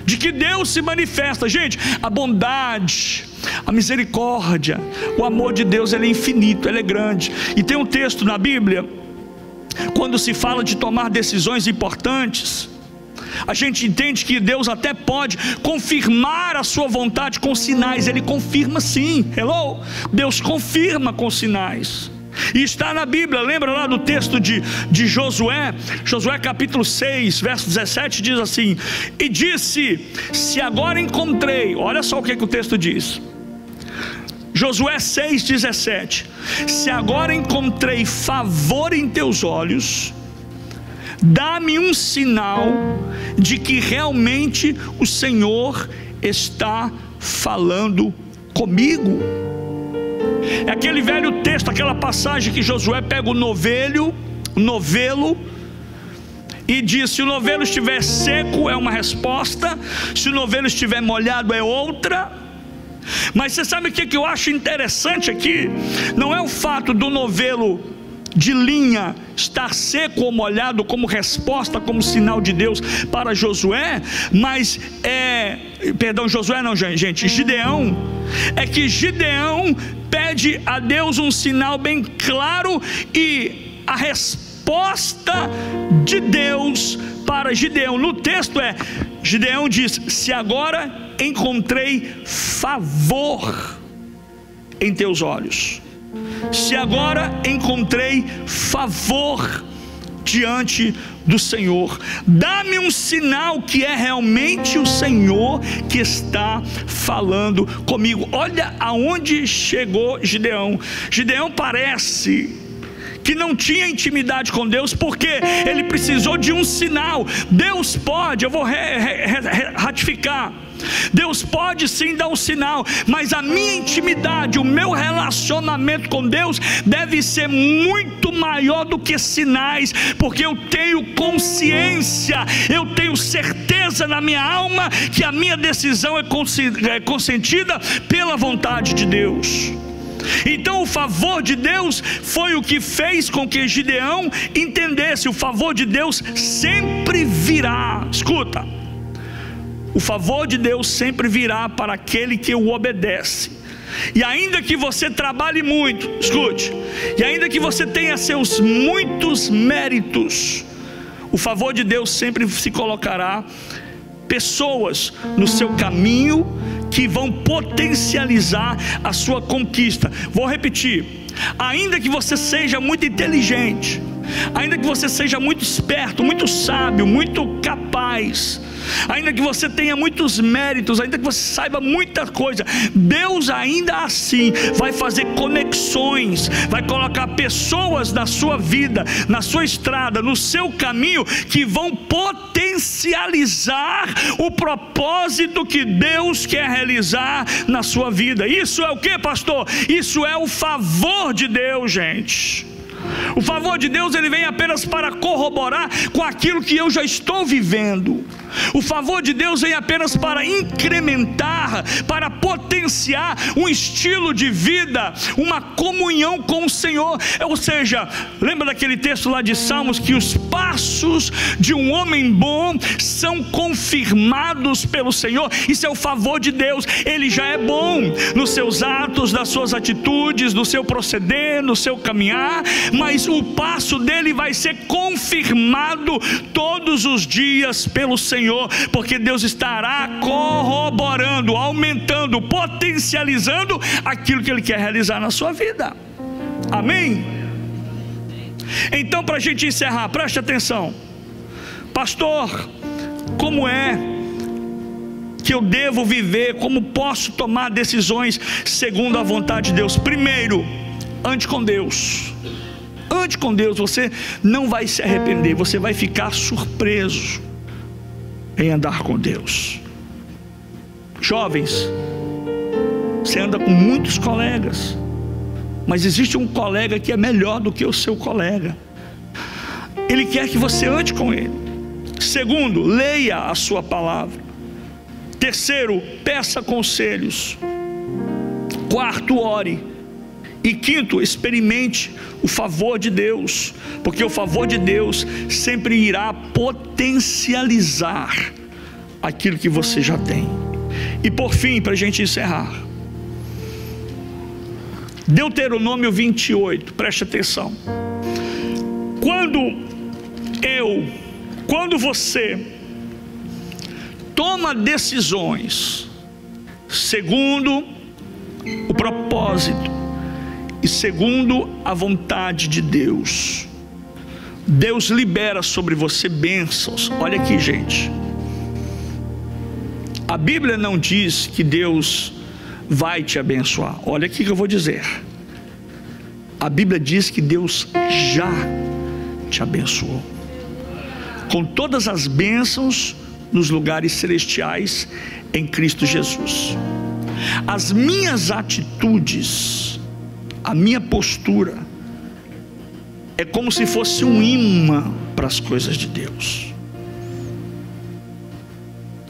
de que Deus se manifesta. Gente, a bondade, a misericórdia, o amor de Deus, ele é infinito, ele é grande. E tem um texto na Bíblia, quando se fala de tomar decisões importantes, a gente entende que Deus até pode confirmar a sua vontade com sinais. Ele confirma sim, hello? Deus confirma com sinais. E está na Bíblia, lembra lá do texto de Josué? Josué capítulo 6, verso 17 diz assim: e disse: se agora encontrei, olha só o que o texto diz, Josué 6, 17: se agora encontrei favor em teus olhos, dá-me um sinal de que realmente o Senhor está falando comigo. É aquele velho texto, aquela passagem que Josué pega o novelo e diz: se o novelo estiver seco é uma resposta, se o novelo estiver molhado é outra. Mas você sabe o que eu acho interessante aqui? Não é o fato do novelo de linha estar seco ou molhado como resposta, como sinal de Deus para Josué, mas Josué não, gente, Gideão. É que Gideão pede a Deus um sinal bem claro, e a resposta de Deus para Gideão no texto é: Gideão diz: se agora encontrei favor em teus olhos, se agora encontrei favor diante do Senhor, dá-me um sinal que é realmente o Senhor que está falando comigo. Olha aonde chegou Gideão. Gideão parece que não tinha intimidade com Deus, porque ele precisou de um sinal. Deus pode, eu vou ratificar, Deus pode sim dar um sinal, mas a minha intimidade, o meu relacionamento com Deus deve ser muito maior do que sinais, porque eu tenho consciência, eu tenho certeza na minha alma que a minha decisão é consentida pela vontade de Deus. Então o favor de Deus foi o que fez com que Gideão entendesse: o favor de Deus sempre virá. Escuta, o favor de Deus sempre virá para aquele que o obedece. E ainda que você trabalhe muito, escute, e ainda que você tenha seus muitos méritos, o favor de Deus sempre se colocará pessoas no seu caminho que vão potencializar a sua conquista. Vou repetir: ainda que você seja muito inteligente, ainda que você seja muito esperto, muito sábio, muito capaz, ainda que você tenha muitos méritos, ainda que você saiba muita coisa, Deus ainda assim vai fazer conexões, vai colocar pessoas na sua vida, na sua estrada, no seu caminho, que vão potencializar o propósito que Deus quer realizar na sua vida. Isso é o que, pastor? Isso é o favor de Deus, gente. O favor de Deus, ele vem apenas para corroborar com aquilo que eu já estou vivendo. O favor de Deus vem apenas para incrementar, para potenciar um estilo de vida, uma comunhão com o Senhor. Ou seja, lembra daquele texto lá de Salmos, que os passos de um homem bom são confirmados pelo Senhor? Isso é o favor de Deus. Ele já é bom nos seus atos, nas suas atitudes, no seu proceder, no seu caminhar, mas o passo dele vai ser confirmado todos os dias pelo Senhor, porque Deus estará corroborando, aumentando, potencializando aquilo que Ele quer realizar na sua vida. Amém? Então, para a gente encerrar, preste atenção. Pastor, como é que eu devo viver? Como posso tomar decisões segundo a vontade de Deus? Primeiro, ande com Deus. Ande com Deus. Você não vai se arrepender, você vai ficar surpreso em andar com Deus. Jovens, você anda com muitos colegas, mas existe um colega que é melhor do que o seu colega. Ele quer que você ande com ele. Segundo, leia a sua palavra. Terceiro, peça conselhos. Quarto, ore. E quinto, experimente o favor de Deus, porque o favor de Deus sempre irá potencializar aquilo que você já tem. E por fim, para a gente encerrar, Deuteronômio 28, preste atenção. Quando você toma decisões segundo o propósito e segundo a vontade de Deus, Deus libera sobre você bênçãos. Olha aqui, gente, a Bíblia não diz que Deus vai te abençoar. Olha aqui que eu vou dizer. A Bíblia diz que Deus já te abençoou com todas as bênçãos nos lugares celestiais em Cristo Jesus. As minhas atitudes, a minha postura é como se fosse um imã para as coisas de Deus.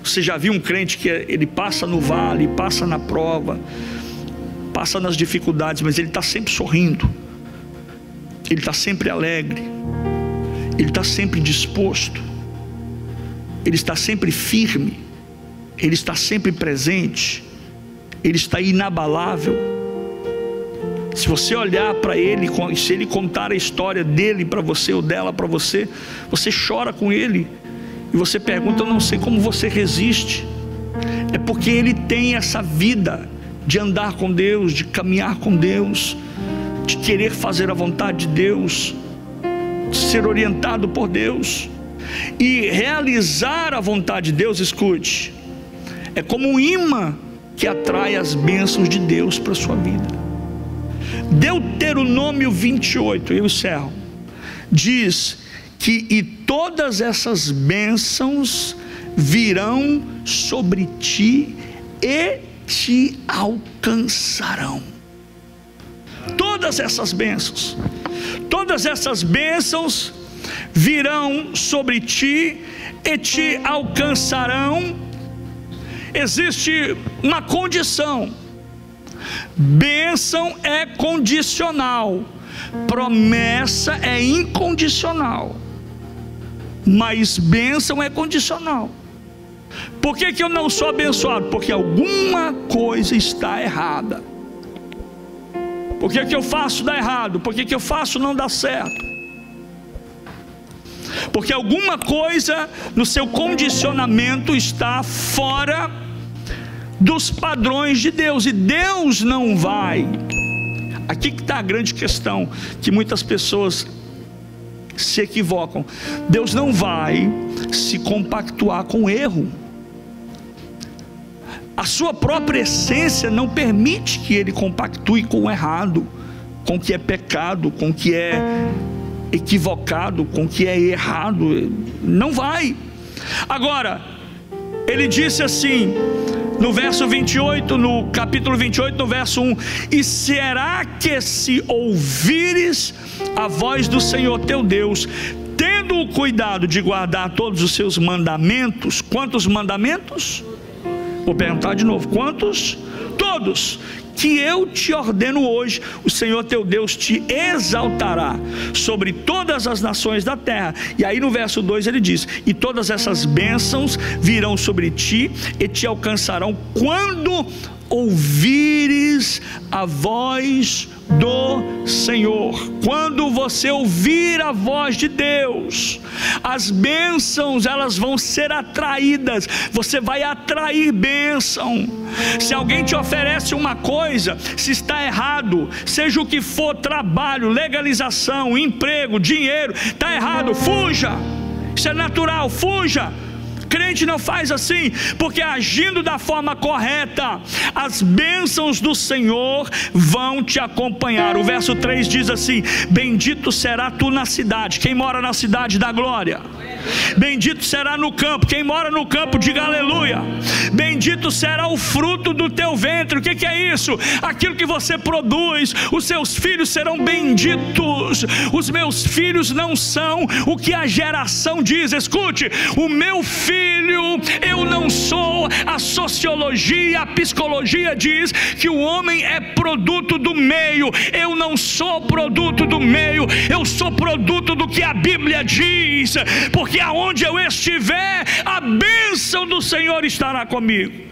Você já viu um crente que ele passa no vale, passa na prova, passa nas dificuldades, mas ele está sempre sorrindo, ele está sempre alegre, ele está sempre disposto, ele está sempre firme, ele está sempre presente, ele está inabalável. Se você olhar para ele, se ele contar a história dele para você ou dela para você, você chora com ele e você pergunta: eu não sei como você resiste. É porque ele tem essa vida de andar com Deus, de caminhar com Deus, de querer fazer a vontade de Deus, de ser orientado por Deus e realizar a vontade de Deus. Escute, é como um imã que atrai as bênçãos de Deus para a sua vida. Deuteronômio 28, eu encerro, diz que e todas essas bênçãos virão sobre ti e te alcançarão. Todas essas bênçãos virão sobre ti e te alcançarão. Existe uma condição. Bênção é condicional, promessa é incondicional, mas bênção é condicional. Por que eu não sou abençoado? Porque alguma coisa está errada. Por que eu faço dar errado? Por que eu faço não dar certo? Porque alguma coisa no seu condicionamento está fora dos padrões de Deus, e Deus não vai. Aqui que está a grande questão, que muitas pessoas se equivocam. Deus não vai se compactuar com o erro. A sua própria essência não permite que Ele compactue com o errado, com o que é pecado, com o que é equivocado, com o que é errado. Não vai. Agora, Ele disse assim: no verso 28, no capítulo 28, no verso 1: e será que se ouvires a voz do Senhor teu Deus, tendo o cuidado de guardar todos os seus mandamentos. Quantos mandamentos? Vou perguntar de novo: quantos? Todos que eu te ordeno hoje, o Senhor teu Deus te exaltará sobre todas as nações da terra. E aí no verso 2 ele diz: e todas essas bênçãos virão sobre ti e te alcançarão quando ouvires a voz do Senhor. Quando você ouvir a voz de Deus, as bênçãos elas vão ser atraídas, você vai atrair bênção. Se alguém te oferece uma coisa, se está errado, seja o que for, trabalho, legalização, emprego, dinheiro, está errado, fuja. Isso é natural, fuja. Crente não faz assim, porque agindo da forma correta, as bênçãos do Senhor vão te acompanhar. O verso 3 diz assim: bendito será tu na cidade. Quem mora na cidade dá glória. Bendito será no campo. Quem mora no campo diga aleluia. Bendito será o fruto do teu ventre. O que é isso? Aquilo que você produz. Os seus filhos serão benditos. Os meus filhos não são o que a geração diz. Escute, o meu filho, eu não sou. A sociologia, a psicologia diz que o homem é produto do meio. Eu não sou produto do meio, eu sou produto do que a Bíblia diz, porque aonde eu estiver, a bênção do Senhor estará comigo.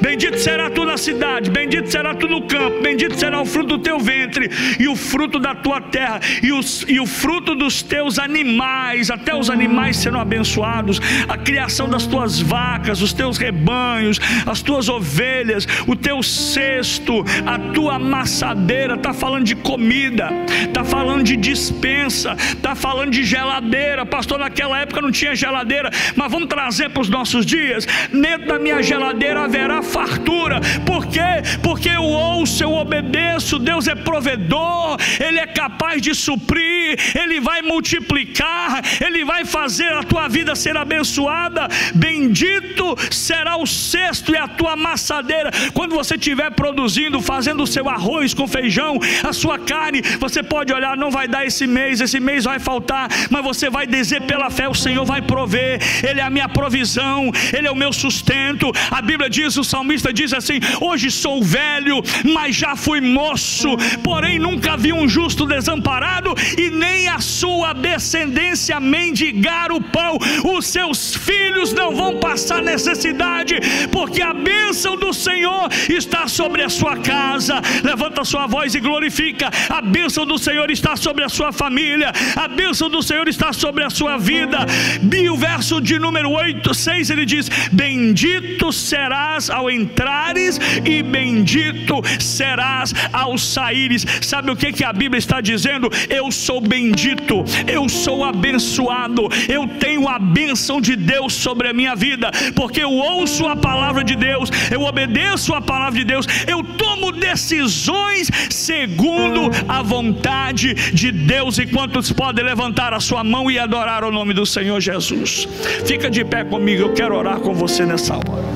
Bendito será tu na cidade, bendito será tu no campo, bendito será o fruto do teu ventre, e o fruto da tua terra, e o fruto dos teus animais. Até os animais serão abençoados, a criação das tuas vacas, os teus rebanhos, as tuas ovelhas, o teu cesto, a tua amassadeira. Está falando de comida, está falando de dispensa, está falando de geladeira. Pastor, naquela época não tinha geladeira, mas vamos trazer para os nossos dias. Dentro da minha geladeira haverá fartura. Por quê? Porque eu ouço, eu obedeço. Deus é provedor, Ele é capaz de suprir, Ele vai multiplicar, Ele vai fazer a tua vida ser abençoada. Bendito será o cesto e a tua amassadeira. Quando você estiver produzindo, fazendo o seu arroz com feijão, a sua carne, você pode olhar: não vai dar esse mês vai faltar, mas você vai dizer pela fé: o Senhor vai prover, Ele é a minha provisão, Ele é o meu sustento. A Bíblia diz, o salmista diz assim: hoje sou velho, mas já fui moço, porém nunca vi um justo desamparado, e nem a sua descendência mendigar o pão. Os seus filhos não vão passar necessidade, porque a bênção do Senhor está sobre a sua casa. Levanta a sua voz e glorifica: a bênção do Senhor está sobre a sua família, a bênção do Senhor está sobre a sua vida. E o verso de número 6 ele diz: bendito serás ao entrares e bendito serás ao saíres. Sabe o que a Bíblia está dizendo? Eu sou bendito, eu sou abençoado, eu tenho a bênção de Deus sobre a minha vida, porque eu ouço a palavra de Deus, eu obedeço a palavra de Deus, eu tomo decisões segundo a vontade de Deus. E quantos podem levantar a sua mão e adorar o nome do Senhor Jesus? Fica de pé comigo, eu quero orar com você nessa hora.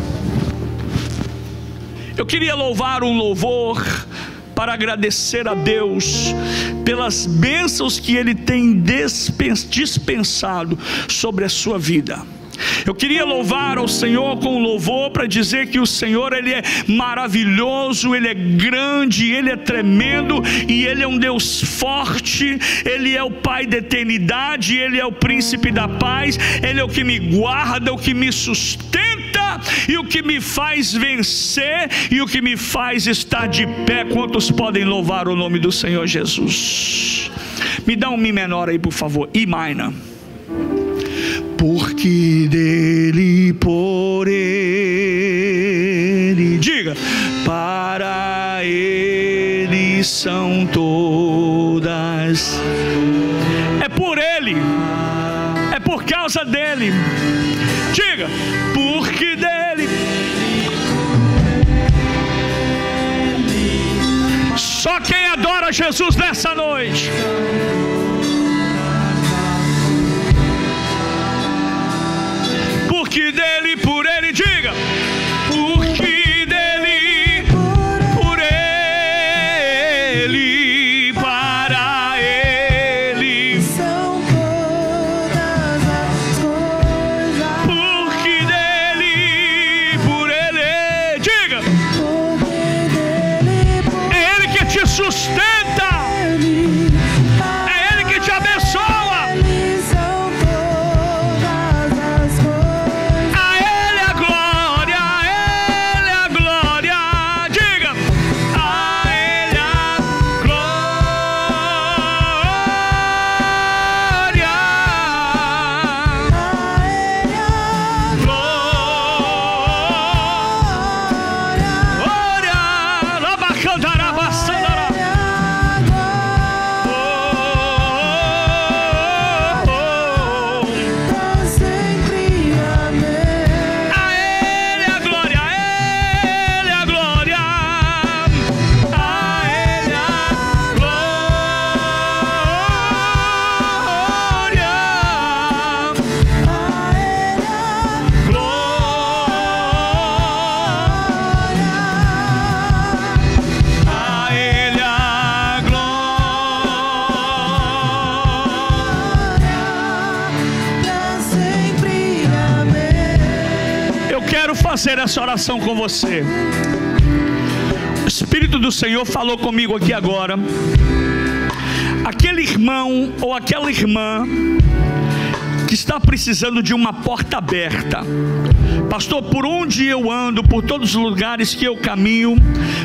Eu queria louvar um louvor para agradecer a Deus pelas bênçãos que Ele tem dispensado sobre a sua vida. Eu queria louvar ao Senhor com louvor para dizer que o Senhor, Ele é maravilhoso, Ele é grande, Ele é tremendo, e Ele é um Deus forte. Ele é o Pai da eternidade, Ele é o príncipe da paz, Ele é o que me guarda, o que me sustenta, e o que me faz vencer, e o que me faz estar de pé. Quantos podem louvar o nome do Senhor Jesus? Me dá um Mi menor aí, por favor. I minor. Porque dele, por ele, diga: para ele são todas. É por ele, é por causa dele. Diga: porque dele. Só quem adora Jesus nessa noite. Porque dele, por ele, diga: porque fazer essa oração com você. O Espírito do Senhor falou comigo aqui agora. Aquele irmão ou aquela irmã que está precisando de uma porta aberta. Pastor, por onde eu ando, por todos os lugares que eu caminho,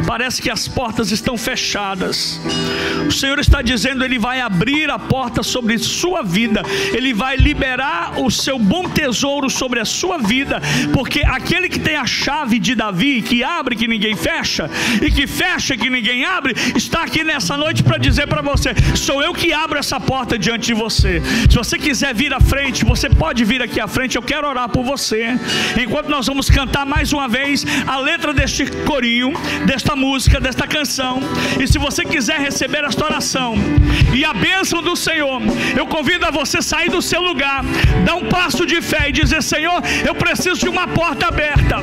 parece que as portas estão fechadas. O Senhor está dizendo, Ele vai abrir a porta sobre sua vida, Ele vai liberar o seu bom tesouro sobre a sua vida, porque aquele que tem a chave de Davi, que abre que ninguém fecha, e que fecha que ninguém abre, está aqui nessa noite para dizer para você, sou eu que abro essa porta diante de você. Se você quiser vir à frente, você pode vir aqui à frente, eu quero orar por você. Enquanto nós vamos cantar mais uma vez a letra deste corinho, desta música, desta canção, e se você quiser receber esta oração e a bênção do Senhor, eu convido a você sair do seu lugar, dar um passo de fé e dizer, Senhor, eu preciso de uma porta aberta.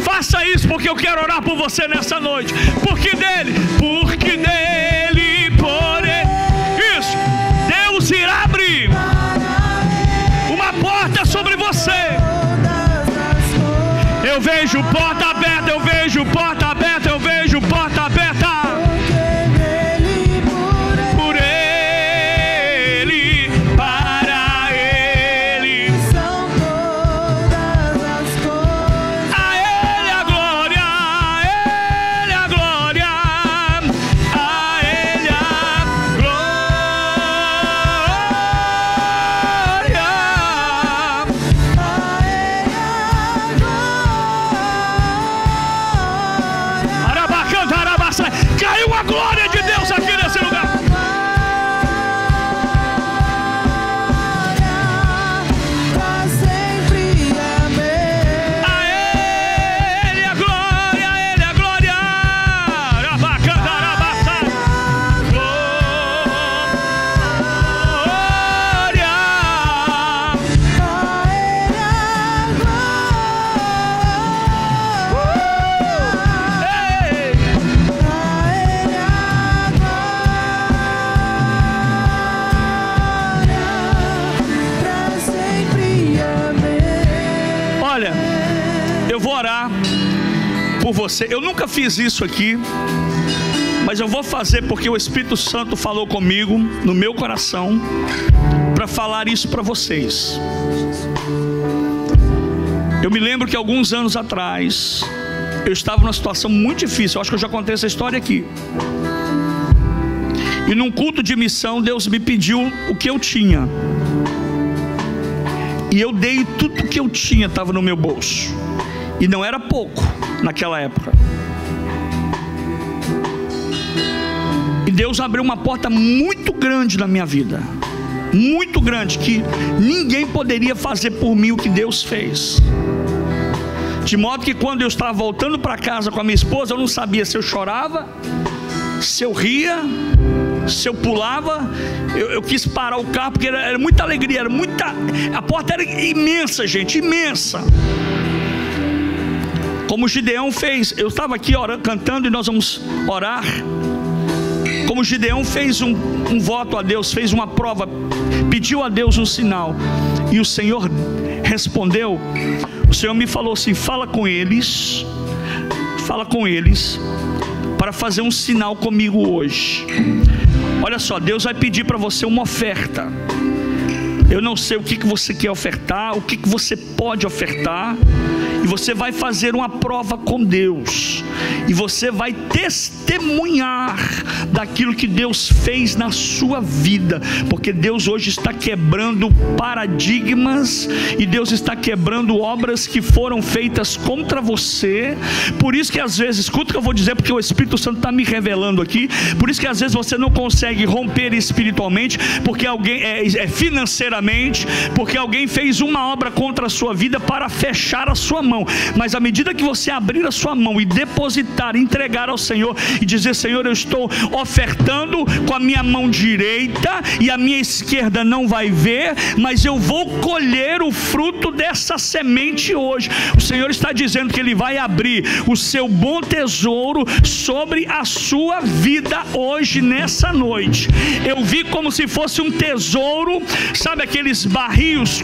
Faça isso, porque eu quero orar por você nessa noite, porque dele, por ele, isso, Deus irá abrir uma porta sobre você. Eu vejo porta aberta, eu vejo porta aberta, eu vejo porta aberta. Por Ele, para Ele, são todas as coisas. A Ele a glória, a Ele a glória, a Ele a caiu a glória de Deus aqui nesse lugar. A Ele a glória, a Ele a glória. Olha, eu vou orar por você. Eu nunca fiz isso aqui, mas eu vou fazer porque o Espírito Santo falou comigo no meu coração para falar isso para vocês. Eu me lembro que alguns anos atrás eu estava numa situação muito difícil. Eu acho que eu já contei essa história aqui. E num culto de missão, Deus me pediu o que eu tinha. E eu dei tudo o que eu tinha, estava no meu bolso. E não era pouco naquela época. E Deus abriu uma porta muito grande na minha vida. Muito grande, que ninguém poderia fazer por mim o que Deus fez. De modo que quando eu estava voltando para casa com a minha esposa, eu não sabia se eu chorava, se eu ria, se eu pulava. Eu quis parar o carro porque era muita alegria, era muita... A porta era imensa, gente, imensa. Como Gideão fez. Eu estava aqui orando, cantando, e nós vamos orar. Como Gideão fez um voto a Deus, fez uma prova, pediu a Deus um sinal, e o Senhor respondeu. O Senhor me falou assim: fala com eles para fazer um sinal comigo hoje. Olha só, Deus vai pedir para você uma oferta. Eu não sei o que você quer ofertar, o que você pode ofertar, e você vai fazer uma prova com Deus, e você vai testemunhar daquilo que Deus fez na sua vida, porque Deus hoje está quebrando paradigmas, e Deus está quebrando obras que foram feitas contra você. Por isso que às vezes, escuta o que eu vou dizer, porque o Espírito Santo está me revelando aqui. Por isso que às vezes você não consegue romper espiritualmente, porque alguém financeiramente, porque alguém fez uma obra contra a sua vida para fechar a sua mão. Mas à medida que você abrir a sua mão e depositar, entregar ao Senhor e dizer: Senhor, eu estou ofertando com a minha mão direita, e a minha esquerda não vai ver, mas eu vou colher o fruto dessa semente hoje. O Senhor está dizendo que Ele vai abrir o seu bom tesouro sobre a sua vida hoje, nessa noite. Eu vi como se fosse um tesouro, sabe aqueles barris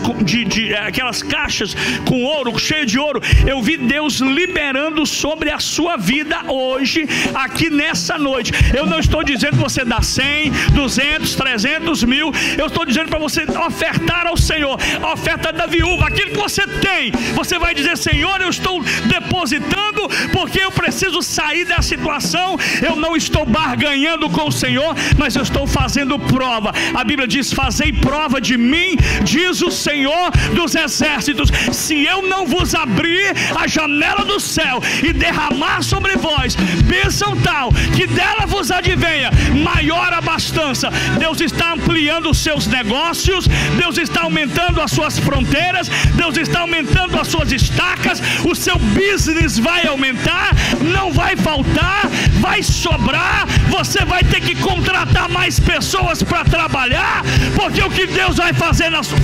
aquelas caixas com ouro, cheio de ouro, tesouro. Eu vi Deus liberando sobre a sua vida hoje, aqui nessa noite. Eu não estou dizendo que você dá 100, 200, 300 mil. Eu estou dizendo para você ofertar ao Senhor. A oferta da viúva, aquilo que você tem, você vai dizer: Senhor, eu estou depositando porque eu preciso sair dessa situação. Eu não estou barganhando com o Senhor, mas eu estou fazendo prova. A Bíblia diz: fazei prova de mim, diz o Senhor dos exércitos, se eu não vos abrir a janela do céu e derramar sobre vós bênção tal, que dela vos advenha maior abastança. Deus está ampliando os seus negócios, Deus está aumentando as suas fronteiras, Deus está aumentando as suas estacas. O seu business vai aumentar, não vai faltar, vai sobrar. Você vai ter que contratar mais pessoas para trabalhar, porque o que Deus vai fazer na sua...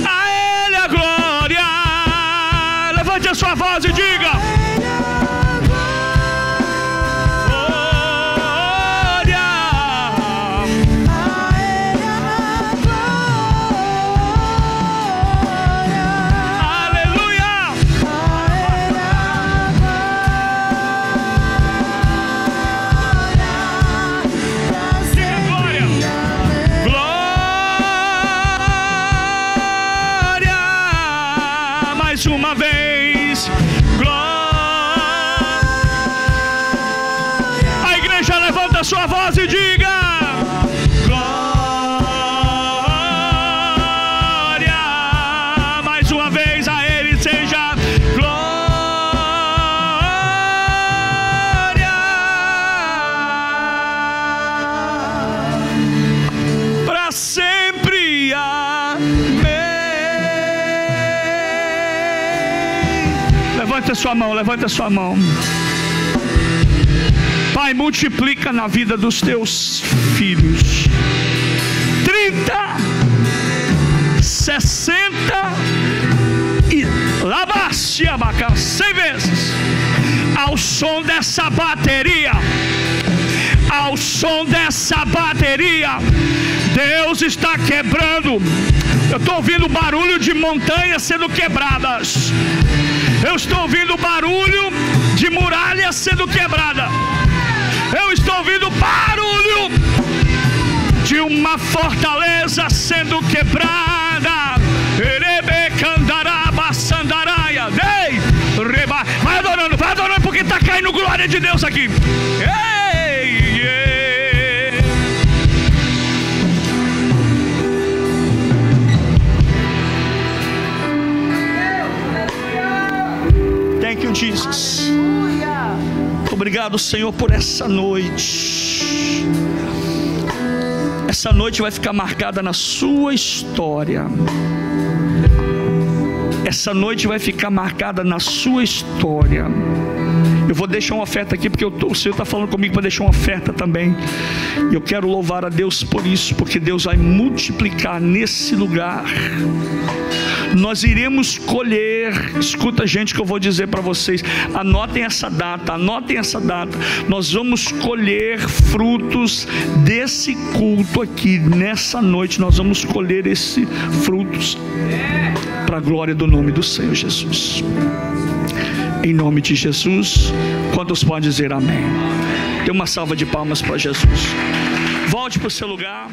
A Ele a glória. Levante a sua voz e diga: uma vez, glória. A igreja levanta a sua voz e diga: glória. Mais uma vez, a Ele seja glória para sempre. Amém. Levanta a sua mão, levanta a sua mão. Pai, multiplica na vida dos teus filhos 30, 60 e labácia, 100 vezes. Ao som dessa bateria, ao som dessa bateria, Deus está quebrando. Eu estou ouvindo barulho de montanhas sendo quebradas. Eu estou ouvindo barulho de muralhas sendo quebrada. Eu estou ouvindo barulho de uma fortaleza sendo quebrada. Vai adorando, porque está caindo glória de Deus aqui. Thank you, Jesus. Obrigado, Senhor, por essa noite. Essa noite vai ficar marcada na sua história. Essa noite vai ficar marcada na sua história. Eu vou deixar uma oferta aqui, porque o Senhor está falando comigo para deixar uma oferta também. E eu quero louvar a Deus por isso, porque Deus vai multiplicar nesse lugar. Nós iremos colher, escuta, gente, que eu vou dizer para vocês, anotem essa data, nós vamos colher frutos desse culto aqui, nessa noite, nós vamos colher esses frutos, para a glória do nome do Senhor Jesus, em nome de Jesus. Quantos podem dizer amém? Dê uma salva de palmas para Jesus. Volte para o seu lugar.